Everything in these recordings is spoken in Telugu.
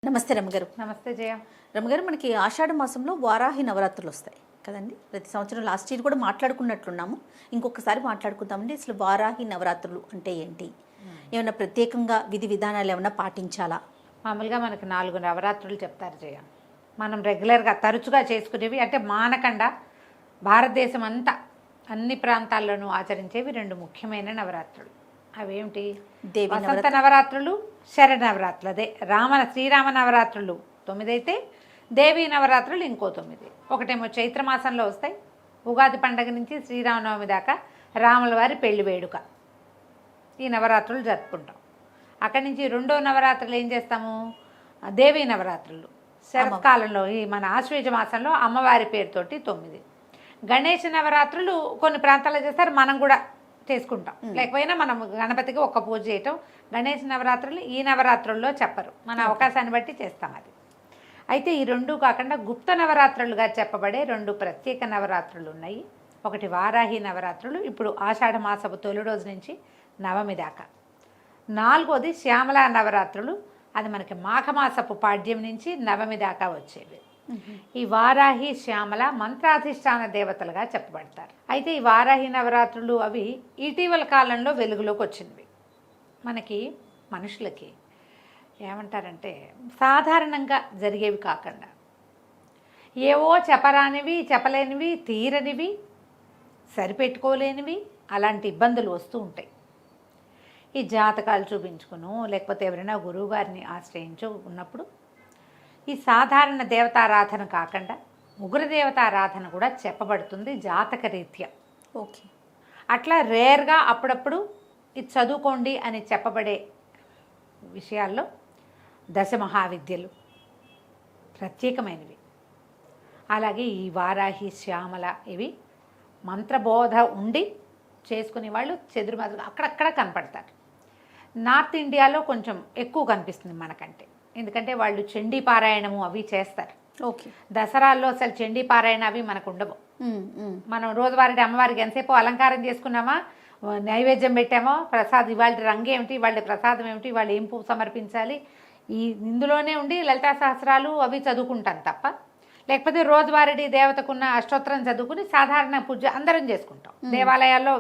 నమస్తే రమ్మగారు. నమస్తే జయ. రమ్మగారు, మనకి ఆషాఢ మాసంలో వారాహి నవరాత్రులు వస్తాయి కదండి. ప్రతి సంవత్సరం లాస్ట్ ఇయర్ కూడా మాట్లాడుకున్నట్లున్నాము, ఇంకొకసారి మాట్లాడుకుందామండి. అసలు వారాహి నవరాత్రులు అంటే ఏంటి, ఏమైనా ప్రత్యేకంగా విధి విధానాలు ఏమైనా పాటించాలా? మామూలుగా మనకు 4 నవరాత్రులు చెప్తారు జయ. మనం రెగ్యులర్గా తరచుగా చేసుకునేవి అంటే మానకుండా భారతదేశం అంతా అన్ని ప్రాంతాల్లోనూ ఆచరించేవి 2 ముఖ్యమైన నవరాత్రులు. అవేమిటి? వసంత నవరాత్రులు, శరణ నవరాత్రులు. అదే శ్రీరామ నవరాత్రులు 9 అయితే దేవీ నవరాత్రులు ఇంకో 9. ఒకటేమో చైత్రమాసంలో వస్తాయి, ఉగాది పండగ నుంచి శ్రీరామనవమి దాకా రాముల వారి పెళ్లి వేడుక, ఈ నవరాత్రులు జరుపుకుంటాం. అక్కడి నుంచి 2వ నవరాత్రులు ఏం చేస్తాము? దేవీ నవరాత్రులు శరత్కాలంలో, ఈ మన ఆశ్వేజ మాసంలో అమ్మవారి పేరుతోటి 9. గణేష నవరాత్రులు కొన్ని ప్రాంతాల్లో చేస్తారు, మనం కూడా చేసుకుంటాం. లేకపోయినా మనం గణపతికి ఒక్క పూజ చేయటం. గణేష నవరాత్రులు ఈ నవరాత్రుల్లో చెప్పరు, మన అవకాశాన్ని బట్టి చేస్తాం అది. అయితే ఈ 2 కాకుండా గుప్త నవరాత్రులుగా చెప్పబడే 2 ప్రత్యేక నవరాత్రులు ఉన్నాయి. ఒకటి వారాహి నవరాత్రులు, ఇప్పుడు ఆషాఢ మాసపు తొలి రోజు నుంచి నవమి దాకా. 4వది శ్యామల నవరాత్రులు, అది మనకి మాఘమాసపు పాడ్యం నుంచి నవమి దాకా వచ్చేవి. ఈ వారాహి శ్యామల మంత్రాధిష్టాన దేవతలుగా చెప్పబడతారు. అయితే ఈ వారాహి నవరాత్రులు అవి ఇటీవల కాలంలో వెలుగులోకి వచ్చినవి. మనకి మనుషులకి ఏమంటారంటే సాధారణంగా జరిగేవి కాకుండా ఏవో చెప్పరానివి, చెప్పలేనివి, తీరనివి, సరిపెట్టుకోలేనివి అలాంటి ఇబ్బందులు వస్తూ ఉంటాయి. ఈ జాతకాలు చూపించుకును, లేకపోతే ఎవరైనా గురువు గారిని ఆశ్రయించు ఉన్నప్పుడు ఈ సాధారణ దేవతారాధన కాకుండా ఉగ్రదేవతారాధన కూడా చెప్పబడుతుంది జాతక రీత్యా. ఓకే. అట్లా రేర్గా అప్పుడప్పుడు ఇది చదువుకోండి అని చెప్పబడే విషయాల్లో దశమహావిద్యలు ప్రత్యేకమైనవి. అలాగే ఈ వారాహి శ్యామల ఇవి మంత్రబోధ ఉండి చేసుకునే వాళ్ళు చెదురుమదురు అక్కడక్కడ కనపడతారు. నార్త్ ఇండియాలో కొంచెం ఎక్కువ కనిపిస్తుంది మనకంటే, ఎందుకంటే వాళ్ళు చండీ పారాయణము అవి చేస్తారు. ఓకే. దసరాల్లో అసలు చండీ పారాయణ అవి మనకు ఉండవు. మనం రోజువారీ అమ్మవారికి ఎంతసేపు అలంకారం చేసుకున్నామా, నైవేద్యం పెట్టామో, ప్రసాదం ఇవాళ రంగు ఏమిటి, వాళ్ళ ప్రసాదం ఏమిటి, వాళ్ళు ఏం పువ్వు సమర్పించాలి, ఇందులోనే ఉండి లలితా సహస్రాలు అవి చదువుకుంటాను తప్ప, లేకపోతే రోజువారీ దేవతకున్న అష్టోత్తరం చదువుకుని సాధారణ పూజ అందరం చేసుకుంటాం. దేవాలయాల్లో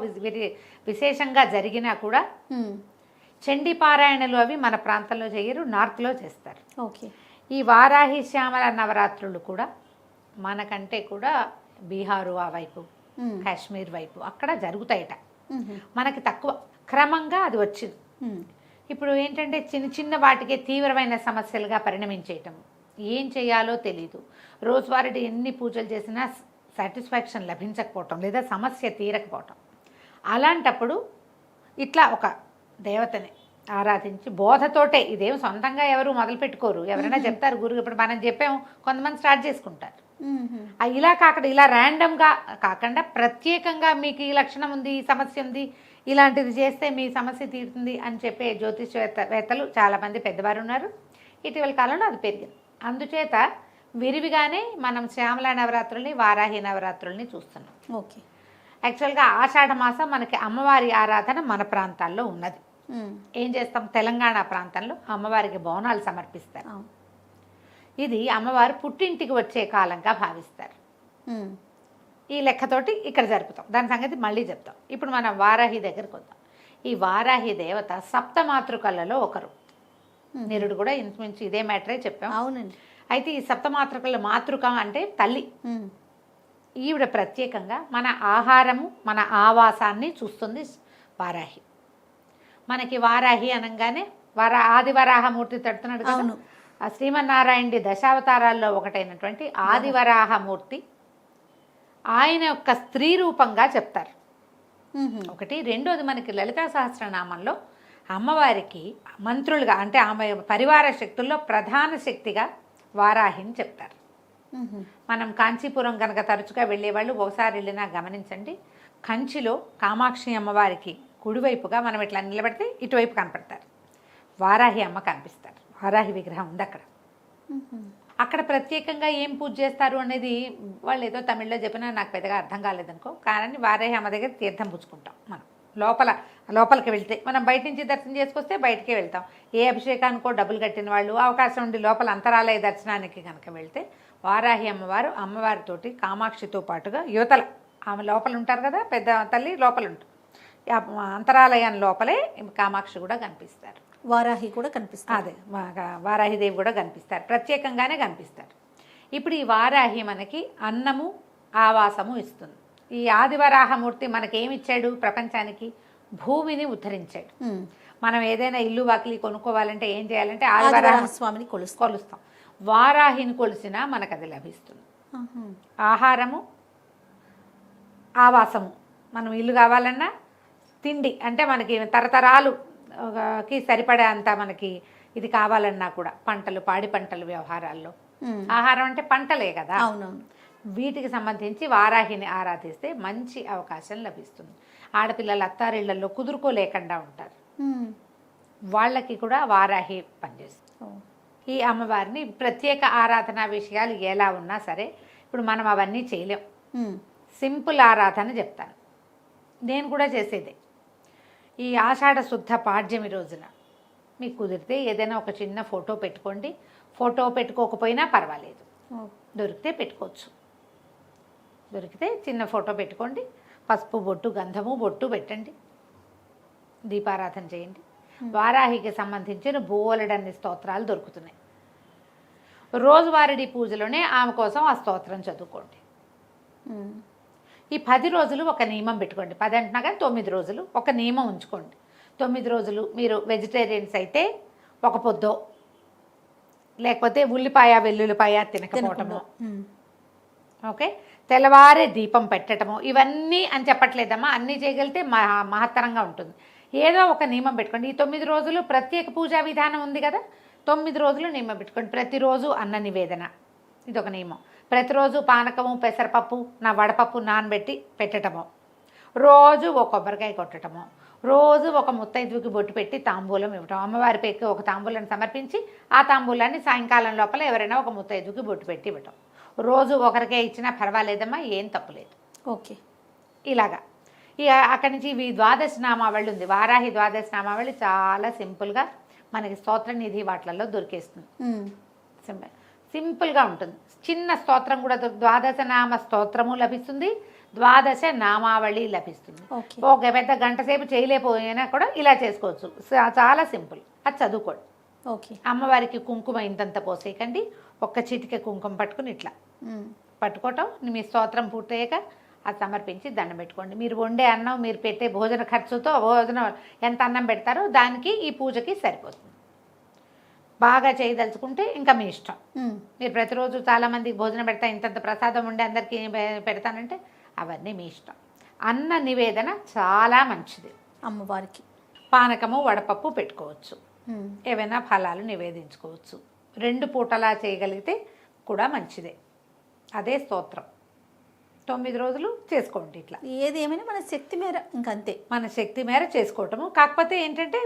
విశేషంగా జరిగినా కూడా చండీ పారాయణలు అవి మన ప్రాంతంలో చేయరు, నార్త్లో చేస్తారు. ఓకే. ఈ వారాహి శ్యామల నవరాత్రులు కూడా మనకంటే కూడా బీహారు ఆ వైపు, కాశ్మీర్ వైపు అక్కడ జరుగుతాయట. మనకి తక్కువ, క్రమంగా అది వచ్చింది. ఇప్పుడు ఏంటంటే చిన్న చిన్న వాటికే తీవ్రమైన సమస్యలుగా పరిణమించేయటం, ఏం చేయాలో తెలీదు. రోజువారీ ఎన్ని పూజలు చేసినా సాటిస్ఫాక్షన్ లభించకపోవటం, లేదా సమస్య తీరకపోవటం. అలాంటప్పుడు ఇట్లా ఒక దేవతని ఆరాధించి బోధతోటే, ఇదేం సొంతంగా ఎవరు మొదలు పెట్టుకోరు, ఎవరైనా చెప్తారు గురువు. ఇప్పుడు మనం చెప్పాము, కొంతమంది స్టార్ట్ చేసుకుంటారు. ఇలా కాకుండా, ఇలా ర్యాండమ్గా కాకుండా ప్రత్యేకంగా మీకు ఈ లక్షణం ఉంది, ఈ సమస్య ఉంది, ఇలాంటిది చేస్తే మీ సమస్య తీరుతుంది అని చెప్పే జ్యోతిష్వేత్తలు చాలామంది పెద్దవారు ఉన్నారు. ఇటీవల కాలంలో అది పెరిగింది. అందుచేత విరివిగానే మనం శ్యామల నవరాత్రుల్ని, వారాహి నవరాత్రుల్ని చూస్తున్నాం. ఓకే. యాక్చువల్గా ఆషాఢ మాసం మనకి అమ్మవారి ఆరాధన మన ప్రాంతాల్లో ఉన్నది. ఏం చేస్తాం, తెలంగాణ ప్రాంతంలో అమ్మవారికి బోనాలు సమర్పిస్తారు. ఇది అమ్మవారు పుట్టింటికి వచ్చే కాలంగా భావిస్తారు. ఈ లెక్కతోటి ఇక్కడ జరుపుతాం. దాని సంగతి మళ్ళీ చెప్తాం. ఇప్పుడు మనం వారాహి దగ్గరకు వద్దాం. ఈ వారాహి దేవత సప్తమాతృకలలో ఒకరు. నిరుడు కూడా ఇంచుమించు ఇదే మ్యాటరే చెప్పాం. అవునండి. అయితే ఈ సప్తమాతృకల మాతృక అంటే తల్లి. ఈవిడ ప్రత్యేకంగా మన ఆహారము, మన ఆవాసాన్ని చూస్తుంది వారాహి. మనకి వారాహి అనగానే ఆదివరాహమూర్తి తడుతున్నాడు కదా, శ్రీమన్నారాయణుడి దశావతారాల్లో ఒకటైనటువంటి ఆదివరాహమూర్తి, ఆయన యొక్క స్త్రీ రూపంగా చెప్తారు. ఒకటి. రెండోది, మనకి లలితా సహస్రనామంలో అమ్మవారికి మంత్రులుగా, అంటే ఆమె పరివార శక్తుల్లో ప్రధాన శక్తిగా వారాహిని చెప్తారు. మనం కాంచీపురం కనుక తరచుగా వెళ్ళేవాళ్ళు ఒకసారి వెళ్ళినా గమనించండి, కంచిలో కామాక్షి అమ్మవారికి కుడివైపుగా మనం ఇట్లా నిలబడితే ఇటువైపు కనపడతారు, వారాహి అమ్మ కనిపిస్తారు. వారాహి విగ్రహం ఉంది అక్కడ. అక్కడ ప్రత్యేకంగా ఏం పూజ చేస్తారు అనేది వాళ్ళు ఏదో తమిళ్లో చెప్పినా నాకు పెద్దగా అర్థం కాలేదనుకో, కానీ వారాహి అమ్మ దగ్గర తీర్థం పుచ్చుకుంటాం మనం. లోపలికి వెళ్తే మనం బయట నుంచి దర్శనం చేసుకొస్తే బయటికే వెళ్తాం. ఏ అభిషేకానికో డబ్బులు కట్టిన వాళ్ళు అవకాశం ఉండి లోపల అంతరాలయ దర్శనానికి కనుక వెళ్తే వారాహి అమ్మవారితోటి కామాక్షితో పాటుగా యువతల ఆమె లోపల ఉంటారు కదా, పెద్ద తల్లి లోపల ఉంటారు, అంతరాలయం లోపలే కామాక్షి కూడా కనిపిస్తారు, వారాహి కూడా కనిపిస్తుంది. అదే వారాహిదేవి కూడా కనిపిస్తారు, ప్రత్యేకంగానే కనిపిస్తారు. ఇప్పుడు ఈ వారాహి మనకి అన్నము ఆవాసము ఇస్తుంది. ఈ ఆదివరాహమూర్తి మనకేమిచ్చాడు? ప్రపంచానికి భూమిని ఉద్ధరించాడు. మనం ఏదైనా ఇల్లు వాకిలి కొనుక్కోవాలంటే ఏం చేయాలంటే ఆదివరాహ స్వామిని కొలుస్తాం. వారాహిని కొలిసినా మనకు అది లభిస్తుంది. ఆహారము ఆవాసము, మనం ఇల్లు కావాలన్నా తిండి అంటే మనకి తరతరాలుకి సరిపడే అంత మనకి ఇది కావాలన్నా కూడా పంటలు, పాడి పంటలు వ్యవహారాల్లో ఆహారం అంటే పంటలే కదా. అవునవును. వీటికి సంబంధించి వారాహిని ఆరాధిస్తే మంచి అవకాశం లభిస్తుంది. ఆడపిల్లలు అత్తారిళ్లలో కుదురుకోలేకుండా ఉంటారు, వాళ్ళకి కూడా వారాహి పనిచేస్తుంది. ఈ అమ్మవారిని ప్రత్యేక ఆరాధన విషయాలు ఎలా ఉన్నా సరే ఇప్పుడు మనం అవన్నీ చేయలేం. సింపుల్ ఆరాధన చెప్తాను, నేను కూడా చేసేదే. ఈ ఆషాఢ శుద్ధ పాడ్యమి రోజున మీకు కుదిరితే ఏదైనా ఒక చిన్న ఫోటో పెట్టుకోండి. ఫోటో పెట్టుకోకపోయినా పర్వాలేదు, దొరికితే పెట్టుకోవచ్చు. దొరికితే చిన్న ఫోటో పెట్టుకోండి, పసుపు బొట్టు గంధము బొట్టు పెట్టండి, దీపారాధన చేయండి. వారాహికి సంబంధించిన బోలెడన్ని స్తోత్రాలు దొరుకుతున్నాయి. రోజువారీ పూజలోనే ఆమె కోసం ఆ స్తోత్రం చదువుకోండి. ఈ 10 రోజులు ఒక నియమం పెట్టుకోండి. 10 అంటున్నా కానీ 9 రోజులు ఒక నియమం ఉంచుకోండి. 9 రోజులు మీరు వెజిటేరియన్స్ అయితే ఒక పొద్దో, లేకపోతే ఉల్లిపాయ వెల్లుల్లిపాయ తినకపోవటము, ఓకే, తెల్లవారే దీపం పెట్టడము, ఇవన్నీ అని చెప్పట్లేదమ్మా, అన్నీ చేయగలిగితే మహత్తరంగా ఉంటుంది. ఏదో ఒక నియమం పెట్టుకోండి. ఈ 9 రోజులు ప్రత్యేక పూజా విధానం ఉంది కదా, 9 రోజులు నియమం పెట్టుకోండి. ప్రతిరోజు అన్న నివేదన, ఇదొక నియమం. ప్రతిరోజు పానకము పెసరపప్పు వడపప్పు నానబెట్టి పెట్టడము, రోజు ఒక కొబ్బరికాయ కొట్టడము, రోజు ఒక ముత్తైదువుకి బొట్టు పెట్టి తాంబూలం ఇవ్వటం. అమ్మవారి పేరుకి ఒక తాంబూలాన్ని సమర్పించి ఆ తాంబూలాన్ని సాయంకాలం లోపల ఎవరైనా ఒక ముత్తైదువుకి బొట్టు పెట్టి ఇవ్వటం. రోజు ఒకరికే ఇచ్చినా పర్వాలేదమ్మా, ఏం తప్పులేదు. ఓకే, ఇలాగా ఇక అక్కడి నుంచి ఇవి ద్వాదశ నామావళి ఉంది. వారాహి ద్వాదశ నామావళి చాలా సింపుల్గా మనకి స్తోత్ర నిధి వాటిలలో దొరికేస్తుంది. సింపుల్గా ఉంటుంది. చిన్న స్తోత్రం కూడా ద్వాదశ నామ స్తోత్రము లభిస్తుంది, ద్వాదశ నామావళి లభిస్తుంది. ఒక పెద్ద గంట సేపు చేయలేకపోయినా కూడా ఇలా చేసుకోవచ్చు. చాలా సింపుల్, అది చదువుకోండి. ఓకే, అమ్మవారికి కుంకుమ ఇంతంత పోసేయకండి, ఒక్క చిటిక కుంకుమ పట్టుకుని ఇట్లా పట్టుకోవటం. మీ స్తోత్రం పూర్తయ్యాక అది సమర్పించి దండం పెట్టుకోండి. మీరు వండే అన్నం, మీరు పెట్టే భోజన ఖర్చుతో భోజనం ఎంత అన్నం పెడతారో దానికి ఈ పూజకి సరిపోతుంది. బాగా చేయదలుచుకుంటే ఇంకా మీ ఇష్టం. మీరు ప్రతిరోజు చాలామందికి భోజనం పెడతా, ఇంతంత ప్రసాదం ఉండి అందరికీ పెడతానంటే అవన్నీ మీ ఇష్టం. అన్న నివేదన చాలా మంచిది. అమ్మవారికి పానకము వడపప్పు పెట్టుకోవచ్చు, ఏవైనా ఫలాలు నివేదించుకోవచ్చు. 2 పూటలా చేయగలిగితే కూడా మంచిదే. అదే స్తోత్రం 9 రోజులు చేసుకోండి. ఇట్లా ఏది ఏమైనా మన శక్తి మేర, ఇంకంతే మన శక్తి మేర చేసుకోవటము. కాకపోతే ఏంటంటే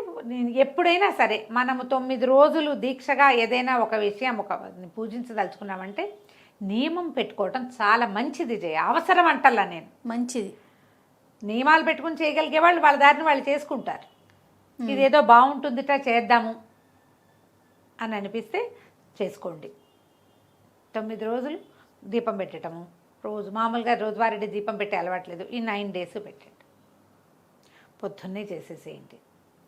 ఎప్పుడైనా సరే మనము 9 రోజులు దీక్షగా ఏదైనా ఒక విషయం పూజించదలుచుకున్నామంటే నియమం పెట్టుకోవటం చాలా మంచిది. అవసరం అంటల్లా నేను, మంచిది. నియమాలు పెట్టుకుని చేయగలిగే వాళ్ళు వాళ్ళ దారిని వాళ్ళు చేసుకుంటారు. ఇదేదో బాగుంటుందిట చేద్దాము అని అనిపిస్తే చేసుకోండి. 9 రోజులు దీపం పెట్టడము, రోజు మామూలుగా రోజువారీ దీపం పెట్టే అలవాట్లేదు, ఈ 9 డేస్ పెట్టండి. పొద్దున్నే చేసేసేయండి,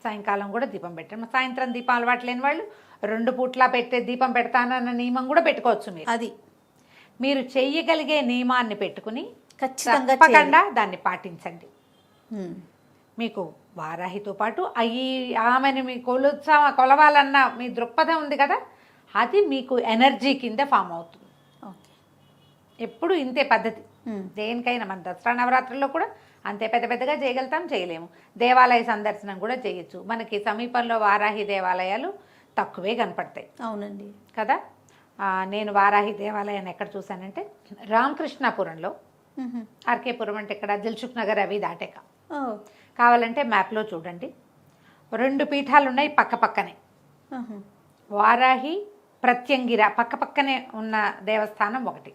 సాయంకాలం కూడా దీపం పెట్టండి. సాయంత్రం దీపం అలవాటు లేని వాళ్ళు 2 పూట్లా పెట్టే దీపం పెడతానన్న నియమం కూడా పెట్టుకోవచ్చు. మీరు అది మీరు చెయ్యగలిగే నియమాన్ని పెట్టుకుని ఖచ్చితంగా దాన్ని పాటించండి. మీకు వారాహితో పాటు ఆమెను మీ కొలవాలన్న మీ దృక్పథం ఉంది కదా, అది మీకు ఎనర్జీ కింద ఫామ్ అవుతుంది. ఎప్పుడు ఇంతే పద్ధతి. దేనికైనా మన దసరా నవరాత్రుల్లో కూడా అంతే పెద్ద పెద్దగా చేయగలుగుతాం, చేయలేము. దేవాలయ సందర్శనం కూడా చేయొచ్చు. మనకి సమీపంలో వారాహి దేవాలయాలు తక్కువే కనపడతాయి. అవునండి కదా. నేను వారాహి దేవాలయాన్ని ఎక్కడ చూశానంటే రామకృష్ణాపురంలో, ఆర్కేపురం అంటే ఇక్కడ దిల్సుఖ్ నగర్ అవి దాటాక, కావాలంటే మ్యాప్లో చూడండి. 2 పీఠాలు ఉన్నాయి పక్క పక్కనే. వారాహి ప్రత్యంగిర పక్క పక్కనే ఉన్న దేవస్థానం ఒకటి.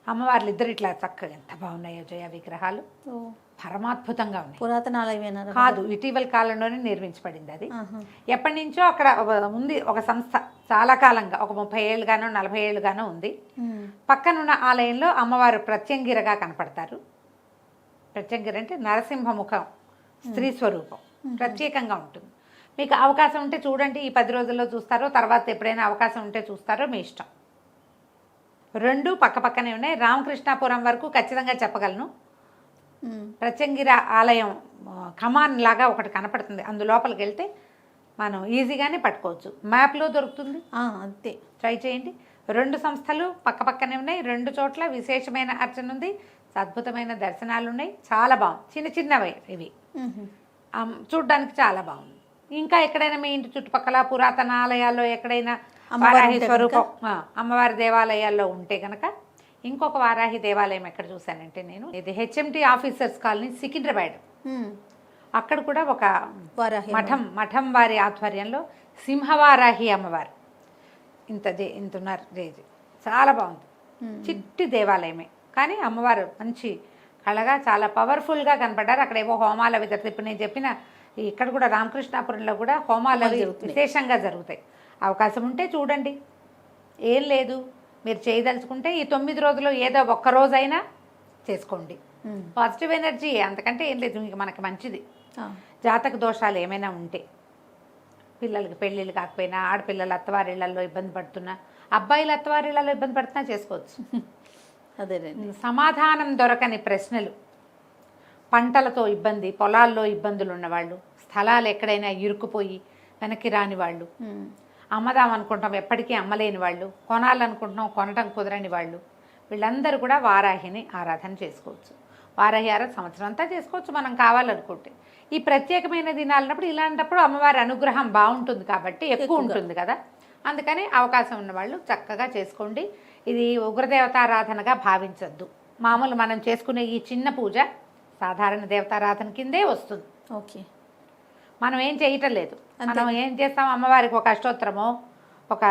అమ్మవార్లు ఇద్దరు ఇట్లా చక్కగా ఎంత బాగున్నాయో జయ విగ్రహాలు. పరమాద్భుతంగా ఉన్నాయి. పురాతన ఆలయమేనా? కాదు, ఇటీవల కాలంలోనే నిర్మించబడింది అది. ఆహా. ఎప్పటి నుంచో అక్కడ ఉంది ఒక సంస్థ, చాలా కాలంగా, ఒక 30 ఏళ్ళుగానో 40 ఏళ్ళుగానో ఉంది. పక్కనున్న ఆలయంలో అమ్మవారు ప్రత్యంగిరగా కనపడతారు. ప్రత్యంగిర అంటే నరసింహముఖం, స్త్రీ స్వరూపం, ప్రత్యేకంగా ఉంటుంది. మీకు అవకాశం ఉంటే చూడండి, ఈ 10 రోజుల్లో చూస్తారో, తర్వాత ఎప్పుడైనా అవకాశం ఉంటే చూస్తారో మీ ఇష్టం. రెండు పక్క పక్కనే ఉన్నాయి. రామకృష్ణాపురం వరకు ఖచ్చితంగా చెప్పగలను. ప్రత్యంగిర ఆలయం కమాన్ లాగా ఒకటి కనపడుతుంది, అందులోపలికి వెళ్తే మనం ఈజీగానే పట్టుకోవచ్చు. మ్యాప్లో దొరుకుతుంది, అంతే. ట్రై చేయండి. 2 సంస్థలు పక్క పక్కనే ఉన్నాయి. 2 చోట్ల విశేషమైన అర్చన ఉంది, అద్భుతమైన దర్శనాలు ఉన్నాయి. చాలా బాగుంది. చిన్న చిన్నవి ఇవి, చూడ్డానికి చాలా బాగుంది. ఇంకా ఎక్కడైనా మీ ఇంటి చుట్టుపక్కల పురాతన ఆలయాల్లో ఎక్కడైనా వారాహి స్వరూపం, అమ్మవారి దేవాలయాల్లో ఉంటే కనుక, ఇంకొక వారాహి దేవాలయం ఎక్కడ చూశానంటే నేను, ఇది హెచ్ఎంటీ ఆఫీసర్స్ కాలనీ, సికింద్రాబాద్. అక్కడ కూడా ఒక మఠం వారి ఆధ్వర్యంలో సింహవారాహి అమ్మవారు ఇంతున్నారు. చాలా బాగుంది. చిట్టి దేవాలయమే కానీ అమ్మవారు మంచి కళగా చాలా పవర్ఫుల్గా కనపడ్డారు. అక్కడ ఏవో హోమాలు అవి జరుగుతాయి. ఇప్పుడు నేను చెప్పిన ఇక్కడ కూడా రామకృష్ణాపురంలో కూడా హోమాలు అవి విశేషంగా జరుగుతాయి. అవకాశం ఉంటే చూడండి, ఏం లేదు. మీరు చేయదలుచుకుంటే ఈ 9 రోజులు ఏదో ఒక్క రోజైనా చేసుకోండి. పాజిటివ్ ఎనర్జీ, అంతకంటే ఏం లేదు. ఇంక మనకి మంచిది. జాతక దోషాలు ఏమైనా ఉంటే, పిల్లలకి పెళ్ళిళ్ళు కాకపోయినా, ఆడపిల్లలు అత్తవారిళ్లలో ఇబ్బంది పడుతున్నా, అబ్బాయిలు అత్తవారిళ్లలో ఇబ్బంది పడుతున్నా చేసుకోవచ్చు. అదే సమాధానం దొరకని ప్రశ్నలు, పంటలతో ఇబ్బంది, పొలాల్లో ఇబ్బందులు ఉన్నవాళ్ళు, స్థలాలు ఎక్కడైనా ఇరుక్కుపోయి వెనక్కి రాని వాళ్ళు, అమ్మదాం అనుకుంటాం ఎప్పటికీ అమ్మలేని వాళ్ళు, కొనాలనుకుంటున్నాం కొనటం కుదరని వాళ్ళు, వీళ్ళందరూ కూడా వారాహిని ఆరాధన చేసుకోవచ్చు. వారాహి ఆరాధన సంవత్సరం అంతా చేసుకోవచ్చు మనం కావాలనుకుంటే. ఈ ప్రత్యేకమైన దినాలన్నప్పుడు, ఇలాంటప్పుడు అమ్మవారి అనుగ్రహం బాగుంటుంది కాబట్టి ఎక్కువ ఉంటుంది కదా, అందుకని అవకాశం ఉన్నవాళ్ళు చక్కగా చేసుకోండి. ఇది ఉగ్రదేవతారాధనగా భావించద్దు. మామూలు మనం చేసుకునే ఈ చిన్న పూజ సాధారణ దేవతారాధన కిందే వస్తుంది. ఓకే, మనం ఏం చేయటం లేదు. మనం ఏం చేస్తాం, అమ్మవారికి ఒక అష్టోత్తరమో, ఒక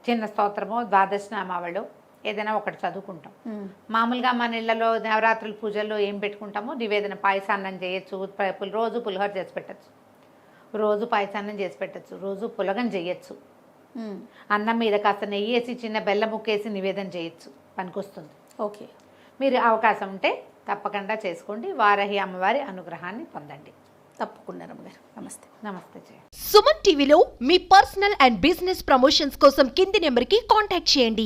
చిన్న స్తోత్రమో, ద్వాదశనామావళో ఏదైనా ఒకటి చదువుకుంటాం. మామూలుగా మన ఇళ్లలో నవరాత్రుల పూజల్లో ఏం పెట్టుకుంటామో, నివేదన పాయసాన్నం చేయొచ్చు, రోజు పులిహోర చేసి పెట్టచ్చు, రోజు పాయసాన్నం చేసి పెట్టచ్చు, రోజు పులగం చేయొచ్చు, అన్నం మీద కాస్త నెయ్యి వేసి చిన్న బెల్లం ముక్కేసి నివేదన చేయొచ్చు, పనికొస్తుంది. ఓకే, మీరు అవకాశం ఉంటే తప్పకుండా చేసుకోండి. వారాహి అమ్మవారి అనుగ్రహాన్ని పొందండి. తప్పకుండా రమ్మగారు. నమస్తే. నమస్తే జయ. సుమన్ టీవీలో మీ పర్సనల్ అండ్ బిజినెస్ ప్రమోషన్స్ కోసం కింది నెంబర్కి కాంటాక్ట్ చేయండి.